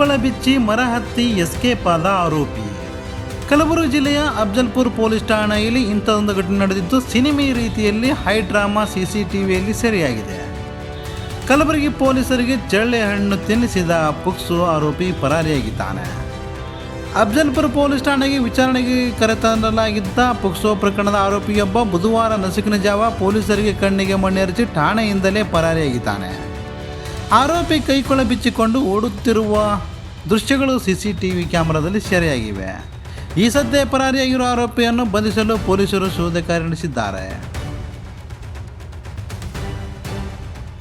ಕೈಕೊಳ ಬಿಚ್ಚಿ ಮರ ಹತ್ತಿ ಎಸ್ಕೇಪ್ ಆದ ಆರೋಪಿ. ಕಲಬುರಗಿ ಜಿಲ್ಲೆಯ ಅಫ್ಜಲ್ಪುರ್ ಪೊಲೀಸ್ ಠಾಣೆಯಲ್ಲಿ ಇಂಥದೊಂದು ಘಟನೆ ನಡೆದಿದ್ದು ಸಿನಿಮೆ ರೀತಿಯಲ್ಲಿ ಹೈ ಡ್ರಾಮಾ CCTVಯಲ್ಲಿ ಸೆರೆಯಾಗಿದೆ. ಕಲಬುರಗಿ ಪೊಲೀಸರಿಗೆ ಚಳ್ಳೆ ಹಣ್ಣು ತಿನ್ನಿಸಿದ ಪುಕ್ಸೋ ಆರೋಪಿ ಪರಾರಿಯಾಗಿದ್ದಾನೆ. ಅಫ್ಜಲ್ಪುರ್ ಪೊಲೀಸ್ ಠಾಣೆಗೆ ವಿಚಾರಣೆಗೆ ಕರೆತರಲಾಗಿದ್ದ ಪುಕ್ಸೋ ಪ್ರಕರಣದ ಆರೋಪಿಯೊಬ್ಬ ಬುಧವಾರ ನಸುಕಿನ ಜಾವ ಪೊಲೀಸರಿಗೆ ಕಣ್ಣಿಗೆ ಮಣ್ಣೆರಚಿ ಠಾಣೆಯಿಂದಲೇ ಪರಾರಿಯಾಗಿದ್ದಾನೆ. ಆರೋಪಿ ಕೈಕೊಳ ಬಿಚ್ಚಿಕೊಂಡು ಓಡುತ್ತಿರುವ ದೃಶ್ಯಗಳು CCTV ಕ್ಯಾಮೆರಾದಲ್ಲಿ ಸೆರೆಯಾಗಿವೆ. ಈ ಸದ್ಯ ಪರಾರಿಯಾಗಿರುವ ಆರೋಪಿಯನ್ನು ಬಂಧಿಸಲು ಪೊಲೀಸರು ಶೋಧ ಕಾರ್ಯ ನಡೆಸಿದ್ದಾರೆ.